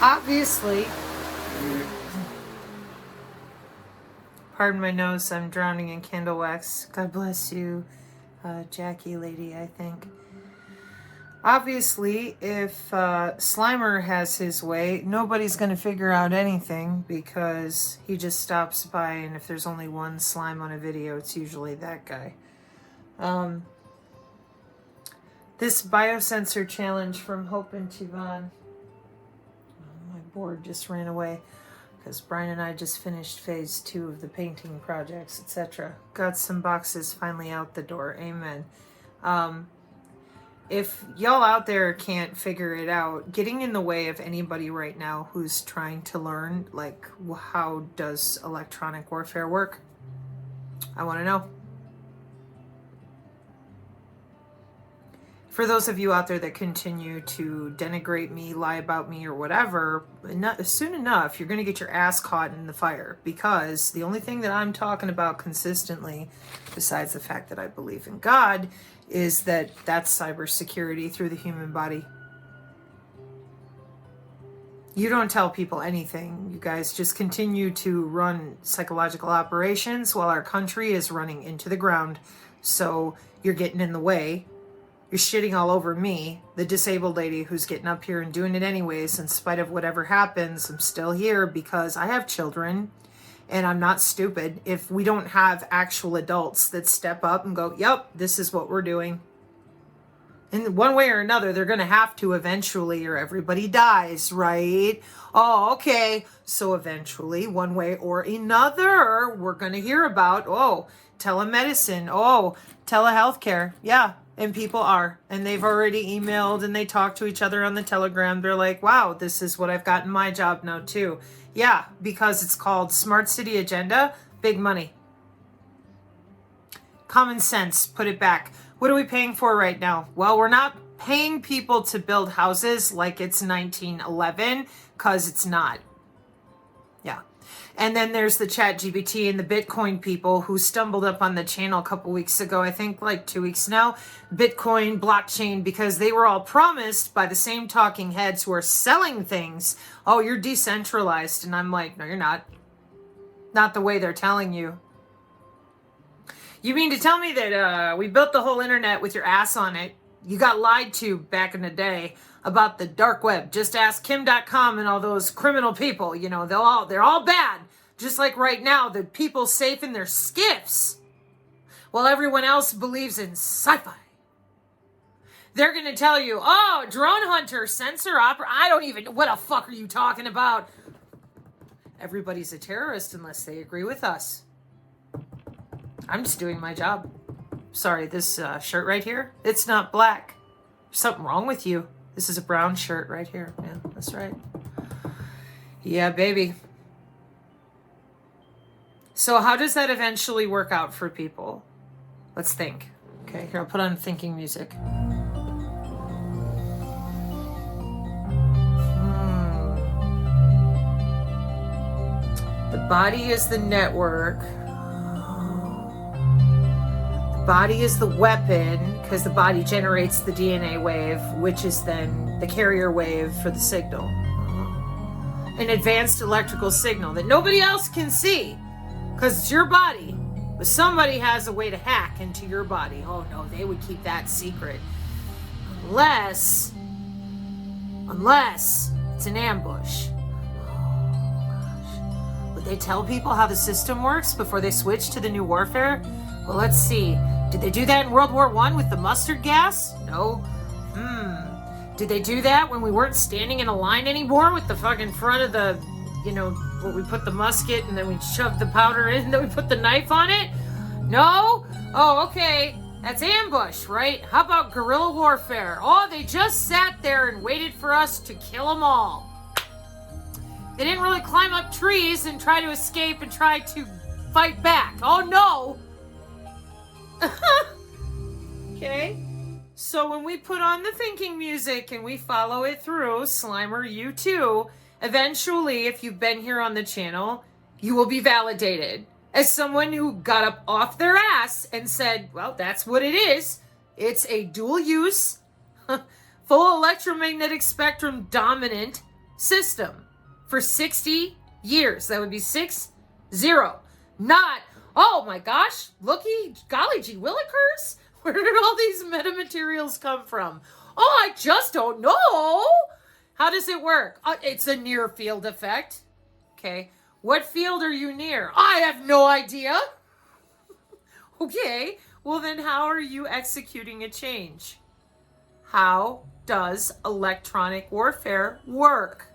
Obviously, pardon my nose, I'm drowning in candle wax. God bless you, Jackie lady, I think. Obviously, if Slimer has his way, nobody's going to figure out anything because he just stops by, and if there's only one slime on a video, it's usually that guy. This biosensor challenge from Hope and Tivon. Oh, my board just ran away because Brian and I just finished phase 2 of the painting projects, etc. Got some boxes finally out the door. Amen. If y'all out there can't figure it out, getting in the way of anybody right now who's trying to learn, like, how does electronic warfare work? I want to know. For those of you out there that continue to denigrate me, lie about me, or whatever, soon enough, you're going to get your ass caught in the fire, because the only thing that I'm talking about consistently, besides the fact that I believe in God, is that that's cybersecurity through the human body. You don't tell people anything. You guys just continue to run psychological operations while our country is running into the ground. So you're getting in the way. You're shitting all over me, the disabled lady who's getting up here and doing it anyways. In spite of whatever happens, I'm still here because I have children and I'm not stupid. If we don't have actual adults that step up and go, yep, this is what we're doing. In one way or another, they're going to have to eventually, or everybody dies, right? Oh, okay. So eventually, one way or another, we're going to hear about, telemedicine, telehealthcare. Yeah. And people are, and they've already emailed and they talk to each other on the Telegram. They're like, wow, this is what I've got in my job now too. Yeah, because it's called Smart City Agenda, big money. Common sense, put it back. What are we paying for right now? Well, we're not paying people to build houses like it's 1911, because it's not. Yeah. And then there's the ChatGPT and the Bitcoin people who stumbled up on the channel a couple weeks ago, I think like 2 weeks now, Bitcoin, blockchain, because they were all promised by the same talking heads who are selling things. Oh, you're decentralized. And I'm like, no, you're not. Not the way they're telling you. You mean to tell me that we built the whole internet with your ass on it? You got lied to back in the day about the dark web. Just ask Kim.com and all those criminal people. You know, they're all bad. Just like right now, the people safe in their skiffs, while everyone else believes in sci-fi. They're going to tell you, oh, drone hunter, sensor opera. What the fuck are you talking about? Everybody's a terrorist unless they agree with us. I'm just doing my job. Sorry, this shirt right here, it's not black. There's something wrong with you. This is a brown shirt right here. Yeah, that's right. Yeah, baby. So how does that eventually work out for people? Let's think. Okay, here, I'll put on thinking music. The body is the network. The body is the weapon, because the body generates the DNA wave, which is then the carrier wave for the signal. An advanced electrical signal that nobody else can see, because it's your body. But somebody has a way to hack into your body. Oh no, they would keep that secret. Unless it's an ambush. Would they tell people how the system works before they switch to the new warfare? Well, let's see. Did they do that in World War I with the mustard gas? No. Did they do that when we weren't standing in a line anymore with the fucking front of the, where we put the musket and then we shoved the powder in and then we put the knife on it? No? Oh, okay. That's ambush, right? How about guerrilla warfare? Oh, they just sat there and waited for us to kill them all. They didn't really climb up trees and try to escape and try to fight back. Oh, no. Okay. So when we put on the thinking music and we follow it through, Slimer, you too, eventually, if you've been here on the channel, you will be validated as someone who got up off their ass and said, well, that's what it is. It's a dual use, full electromagnetic spectrum dominant system for 60 years. That would be 60. Not, oh my gosh, golly gee willikers. Where did all these metamaterials come from? Oh, I just don't know. How does it work? It's a near field effect. Okay. What field are you near? I have no idea. Okay. Well, then how are you executing a change? How does electronic warfare work?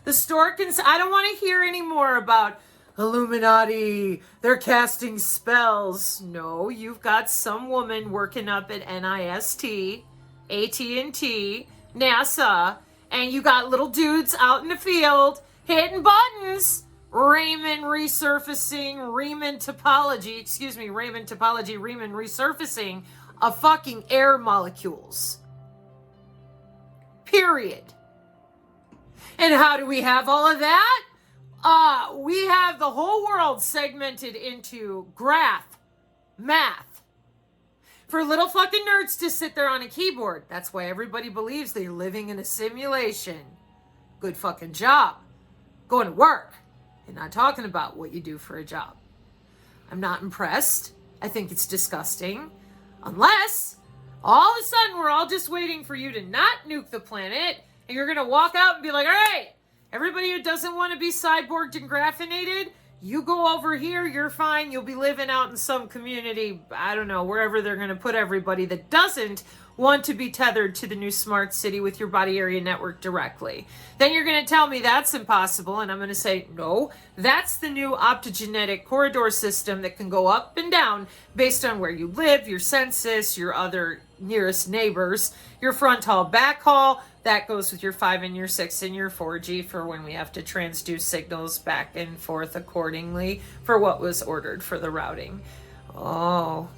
The stork and I don't want to hear any more about Illuminati. They're casting spells. No, you've got some woman working up at NIST, AT&T, NASA, and you got little dudes out in the field hitting buttons. Raymond resurfacing, Riemann topology, Riemann resurfacing of fucking air molecules. Period. And how do we have all of that? We have the whole world segmented into graph, math. For little fucking nerds to sit there on a keyboard. That's why everybody believes they're living in a simulation. Good fucking job. Going to work. And not talking about what you do for a job. I'm not impressed. I think it's disgusting. Unless, all of a sudden, we're all just waiting for you to not nuke the planet. And you're going to walk out and be like, all right, everybody who doesn't want to be cyborged and graphinated, you go over here, you're fine. You'll be living out in some community, I don't know, wherever they're going to put everybody that doesn't want to be tethered to the new smart city with your body area network directly. Then you're going to tell me that's impossible, and I'm going to say, no, that's the new optogenetic corridor system that can go up and down based on where you live, your census, your other nearest neighbors, your front hall, back hall. That goes with your 5 and your 6 and your 4G for when we have to transduce signals back and forth accordingly for what was ordered for the routing. Oh,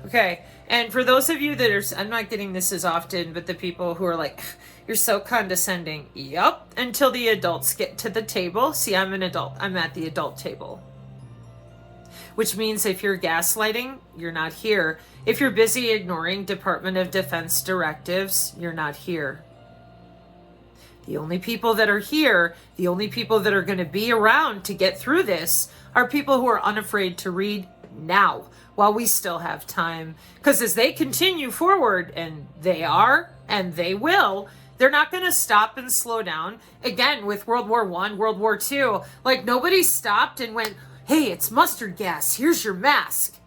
okay. And for those of you that are, I'm not getting this as often, but the people who are like, you're so condescending. Yup. Until the adults get to the table. See, I'm an adult. I'm at the adult table. Which means if you're gaslighting, you're not here. If you're busy ignoring Department of Defense directives, you're not here. The only people that are here, the only people that are going to be around to get through this are people who are unafraid to read now while we still have time. Because as they continue forward, and they are, and they will, they're not going to stop and slow down. Again, with World War I, World War II, like nobody stopped and went, hey, it's mustard gas. Here's your mask.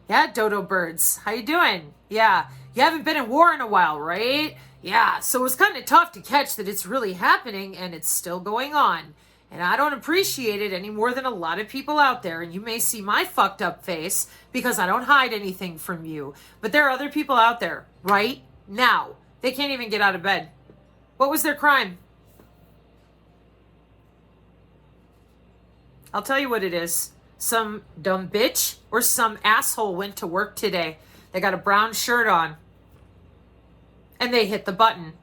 Yeah, dodo birds. How you doing? Yeah. You haven't been in war in a while, right? Yeah. So it was kind of tough to catch that it's really happening and it's still going on. And I don't appreciate it any more than a lot of people out there. And you may see my fucked up face because I don't hide anything from you. But there are other people out there right now. They can't even get out of bed. What was their crime? I'll tell you what it is. Some dumb bitch or some asshole went to work today. They got a brown shirt on. And they hit the button.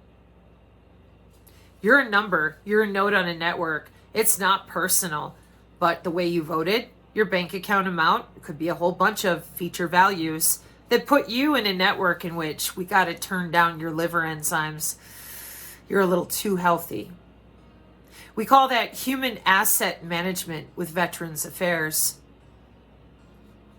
You're a number. You're a node on a network. It's not personal. But the way you voted, your bank account amount, it could be a whole bunch of feature values that put you in a network in which we got to turn down your liver enzymes. You're a little too healthy. We call that human asset management with Veterans Affairs.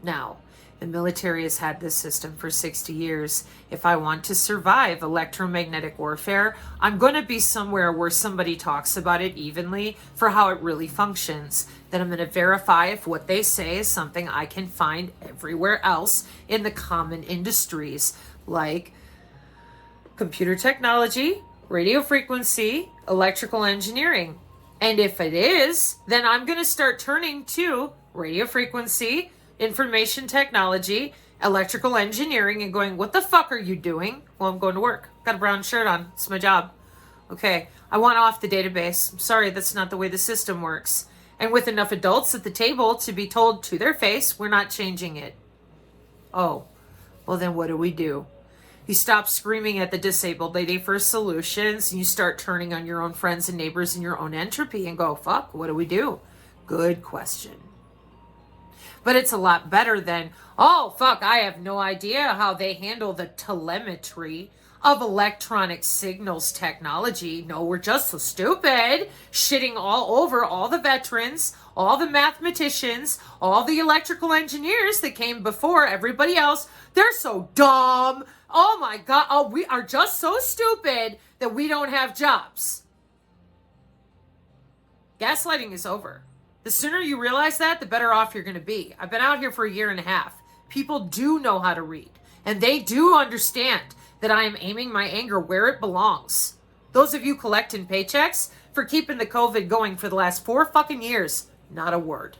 Now, the military has had this system for 60 years. If I want to survive electromagnetic warfare, I'm going to be somewhere where somebody talks about it evenly for how it really functions. Then I'm going to verify if what they say is something I can find everywhere else in the common industries, like computer technology, radio frequency, electrical engineering. And if it is, then I'm going to start turning to radio frequency, information technology, electrical engineering, and going, what the fuck are you doing? Well, I'm going to work. Got a brown shirt on. It's my job. Okay. I want off the database. I'm sorry, that's not the way the system works. And with enough adults at the table to be told to their face, we're not changing it. Oh, well then what do? You stop screaming at the disabled lady for solutions, and you start turning on your own friends and neighbors and your own entropy and go, fuck, what do? Good question. But it's a lot better than, oh, fuck, I have no idea how they handle the telemetry. of electronic signals technology. No, we're just so stupid, shitting all over all the veterans, all the mathematicians, all the electrical engineers that came before everybody else. They're so dumb. Oh my God. Oh, we are just so stupid that we don't have jobs. Gaslighting is over. The sooner you realize that, the better off you're going to be. I've been out here for a year and a half. People do know how to read, and they do understand that I am aiming my anger where it belongs. Those of you collecting paychecks for keeping the COVID going for the last 4 fucking years, not a word.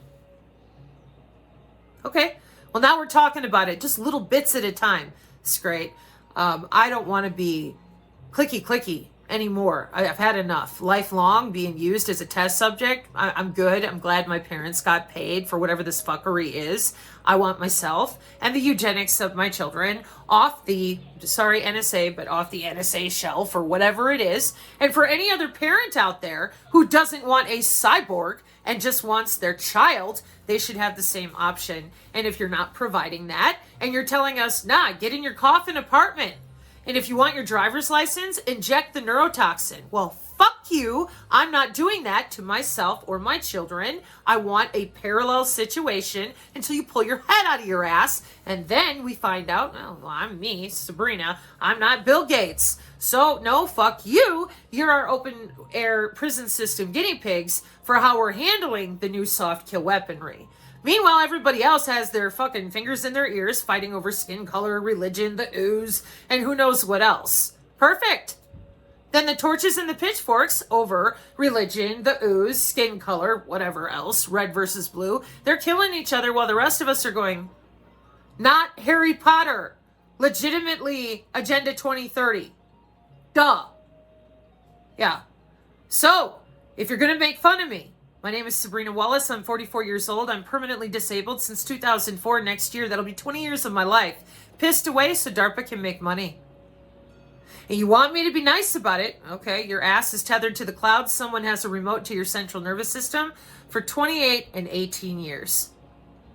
Okay, well now we're talking about it, just little bits at a time. It's great. I don't want to be clicky anymore. I've had enough. Lifelong being used as a test subject. I'm good. I'm glad my parents got paid for whatever this fuckery is. I want myself and the eugenics of my children off the, sorry NSA, but off the NSA shelf or whatever it is. And for any other parent out there who doesn't want a cyborg and just wants their child, they should have the same option. And if you're not providing that and you're telling us, nah, get in your coffin apartment, and if you want your driver's license, inject the neurotoxin. Well, fuck you. I'm not doing that to myself or my children. I want a parallel situation until you pull your head out of your ass. And then we find out, well, I'm me, Sabrina. I'm not Bill Gates. So, no, fuck you. You're our open air prison system guinea pigs for how we're handling the new soft kill weaponry. Meanwhile, everybody else has their fucking fingers in their ears fighting over skin color, religion, the ooze, and who knows what else. Perfect. Then the torches and the pitchforks over religion, the ooze, skin color, whatever else, red versus blue. They're killing each other while the rest of us are going, not Harry Potter. Legitimately Agenda 2030. Duh. Yeah. So, if you're going to make fun of me, my name is Sabrina Wallace. I'm 44 years old. I'm permanently disabled since 2004. Next year, that'll be 20 years of my life. Pissed away so DARPA can make money. And you want me to be nice about it? Okay, your ass is tethered to the clouds. Someone has a remote to your central nervous system for 28 and 18 years.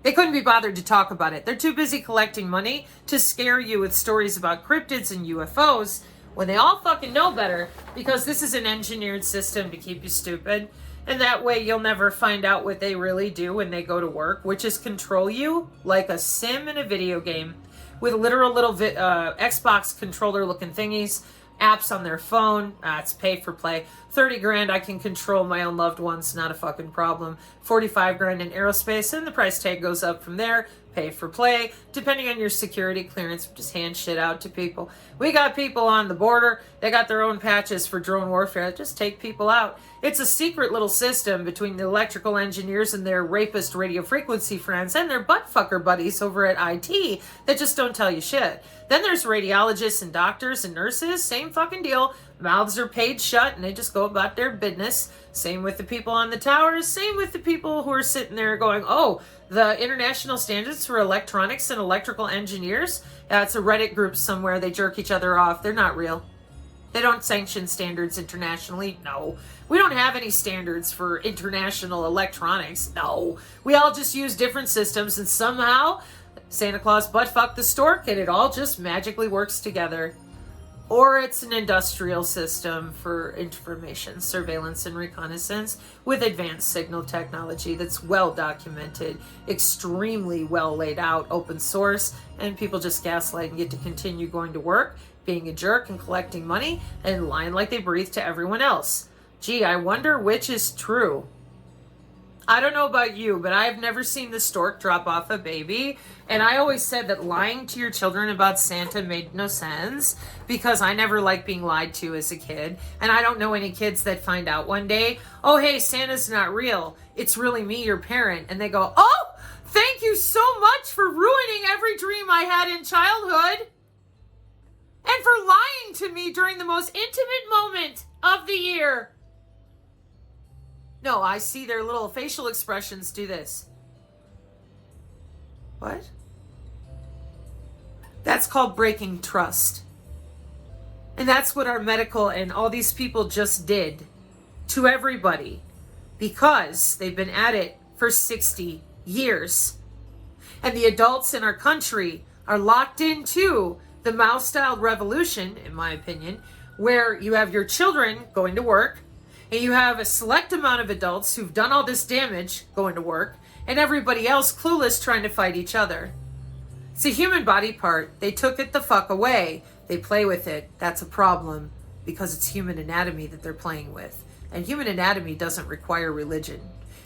They couldn't be bothered to talk about it. They're too busy collecting money to scare you with stories about cryptids and UFOs when they all fucking know better, because this is an engineered system to keep you stupid. And that way you'll never find out what they really do when they go to work, which is control you like a sim in a video game with literal little Xbox controller looking thingies, apps on their phone. It's pay for play. 30 grand, I can control my own loved ones, not a fucking problem. 45 grand in aerospace, and the price tag goes up from there. Pay for play, depending on your security clearance, just hand shit out to people. We got people on the border, they got their own patches for drone warfare, just take people out. It's a secret little system between the electrical engineers and their rapist radio frequency friends and their buttfucker buddies over at IT that just don't tell you shit. Then there's radiologists and doctors and nurses, same fucking deal. Mouths are paid shut and they just go about their business. Same with the people on the towers, same with the people who are sitting there going, oh, the international standards for electronics and electrical engineers, it's a Reddit group somewhere, they jerk each other off. They're not real. They don't sanction standards internationally. No. We don't have any standards for international electronics. No. We all just use different systems and somehow Santa Claus buttfucked the stork and it all just magically works together. Or it's an industrial system for information, surveillance, and reconnaissance with advanced signal technology that's well documented, extremely well laid out, open source, and people just gaslight and get to continue going to work, being a jerk and collecting money, and lying like they breathe to everyone else. Gee, I wonder which is true. I don't know about you, but I've never seen the stork drop off a baby. And I always said that lying to your children about Santa made no sense because I never liked being lied to as a kid. And I don't know any kids that find out one day, oh, hey, Santa's not real. It's really me, your parent. And they go, oh, thank you so much for ruining every dream I had in childhood. And for lying to me during the most intimate moment of the year. No, I see their little facial expressions do this. What? That's called breaking trust. And that's what our medical and all these people just did to everybody because they've been at it for 60 years. And the adults in our country are locked into the Mao-style revolution, in my opinion, where you have your children going to work, and you have a select amount of adults who've done all this damage going to work, and everybody else clueless trying to fight each other. It's a human body part. They took it the fuck away. They play with it. That's a problem because it's human anatomy that they're playing with. And human anatomy doesn't require religion.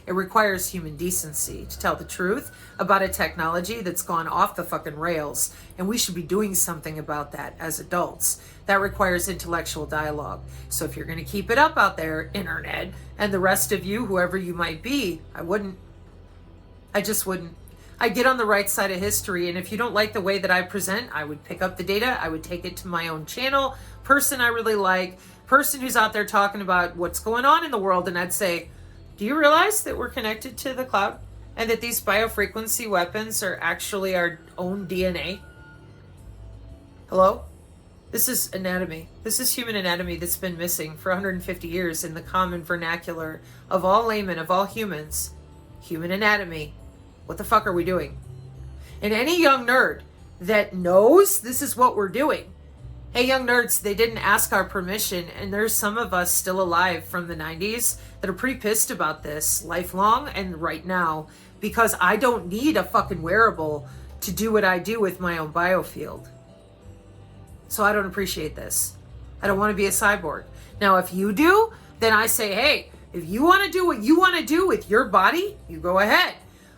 It requires human decency to tell the truth about a technology that's gone off the fucking rails. And we should be doing something about that as adults. That requires intellectual dialogue. So if you're going to keep it up out there, internet, and the rest of you, whoever you might be, I wouldn't. I just wouldn't. I get on the right side of history, and if you don't like the way that I present, I would pick up the data, I would take it to my own channel, person I really like, person who's out there talking about what's going on in the world, and I'd say, do you realize that we're connected to the cloud? And that these biofrequency weapons are actually our own DNA? Hello? This is anatomy. This is human anatomy that's been missing for 150 years in the common vernacular of all laymen, of all humans. Human anatomy. What the fuck are we doing? And any young nerd that knows this is what we're doing. Hey, young nerds, they didn't ask our permission, and there's some of us still alive from the 90s that are pretty pissed about this, lifelong and right now, because I don't need a fucking wearable to do what I do with my own biofield. So I don't appreciate this. I don't want to be a cyborg. Now, if you do, then I say, hey, if you want to do what you want to do with your body, you go ahead.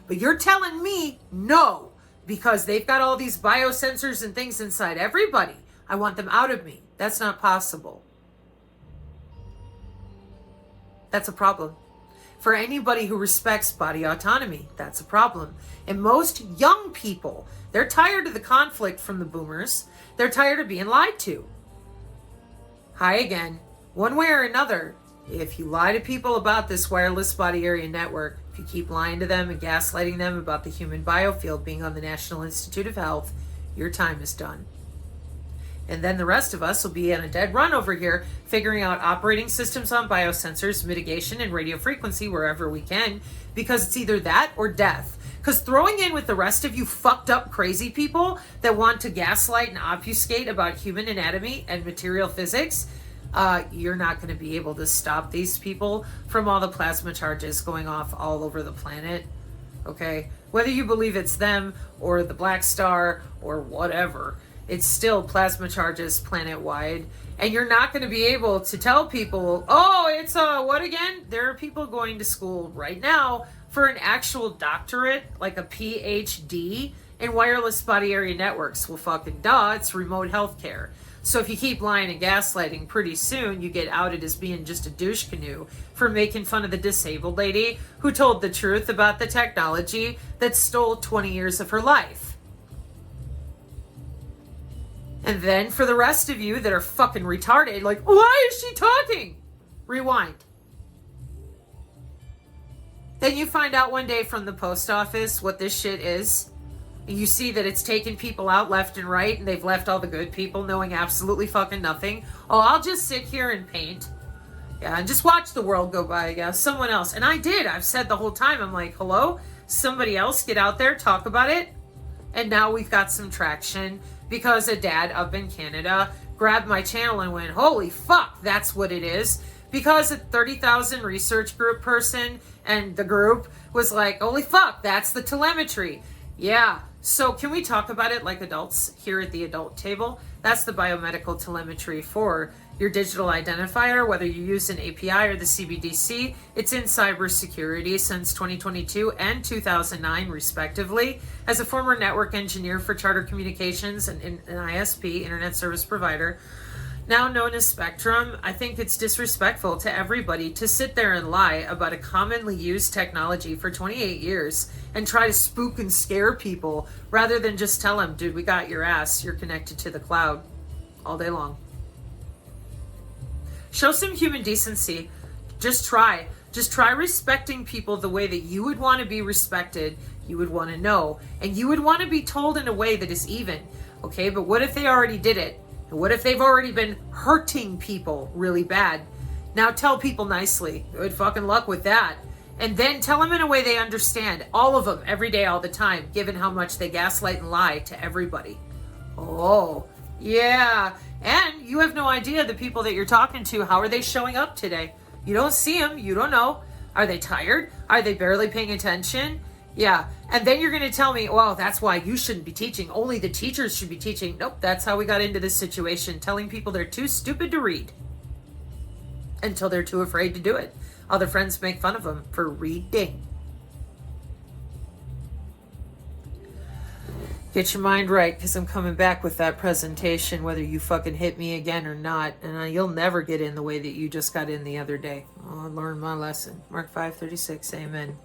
But you're telling me no, because they've got all these biosensors and things inside everybody. I want them out of me. That's not possible. That's a problem. For anybody who respects body autonomy, that's a problem. And most young people, they're tired of the conflict from the boomers. They're tired of being lied to. Hi again. One way or another, if you lie to people about this wireless body area network, if you keep lying to them and gaslighting them about the human biofield being on the National Institute of Health, your time is done. And then the rest of us will be on a dead run over here, figuring out operating systems on biosensors, mitigation, and radio frequency wherever we can, because it's either that or death. Because throwing in with the rest of you fucked up crazy people that want to gaslight and obfuscate about human anatomy and material physics, you're not going to be able to stop these people from all the plasma charges going off all over the planet. Okay? Whether you believe it's them or the black star or whatever, it's still plasma charges planet-wide. And you're not going to be able to tell people, oh, it's what again? There are people going to school right now for an actual doctorate, like a PhD in wireless body area networks. Well, fucking duh, it's remote healthcare. So if you keep lying and gaslighting, pretty soon you get outed as being just a douche canoe for making fun of the disabled lady who told the truth about the technology that stole 20 years of her life. And then for the rest of you that are fucking retarded, like, why is she talking? Rewind. Then you find out one day from the post office what this shit is. And you see that it's taken people out left and right, and they've left all the good people knowing absolutely fucking nothing. Oh, I'll just sit here and paint. Yeah, and just watch the world go by, yeah, someone else. And I did. I've said the whole time, I'm like, hello? Somebody else get out there, talk about it. And now we've got some traction because a dad up in Canada grabbed my channel and went, holy fuck, that's what it is. Because a 30,000 research group person and the group was like, holy fuck, that's the telemetry. Yeah, so can we talk about it like adults here at the adult table? That's the biomedical telemetry for your digital identifier, whether you use an API or the CBDC. It's in cybersecurity since 2022 and 2009, respectively. As a former network engineer for Charter Communications and an ISP, Internet Service Provider, now known as Spectrum, I think it's disrespectful to everybody to sit there and lie about a commonly used technology for 28 years and try to spook and scare people rather than just tell them, dude, we got your ass, you're connected to the cloud all day long. Show some human decency. Just try respecting people the way that you would want to be respected, you would want to know, and you would want to be told in a way that is even. Okay, but what if they already did it? And what if they've already been hurting people really bad? Now tell people nicely. Good fucking luck with that. And then tell them in a way they understand. All of them, every day, all the time, given how much they gaslight and lie to everybody. Oh, Yeah. And you have no idea the people that you're talking to, how are they showing up today? You don't see them. You don't know. Are they tired? Are they barely paying attention? Yeah. And then you're going to tell me, well, that's why you shouldn't be teaching. Only the teachers should be teaching. Nope. That's how we got into this situation. Telling people they're too stupid to read until they're too afraid to do it. Other friends make fun of them for reading. Get your mind right, because I'm coming back with that presentation, whether you fucking hit me again or not. And you'll never get in the way that you just got in the other day. Oh, I learned my lesson. Mark 5:36. Amen.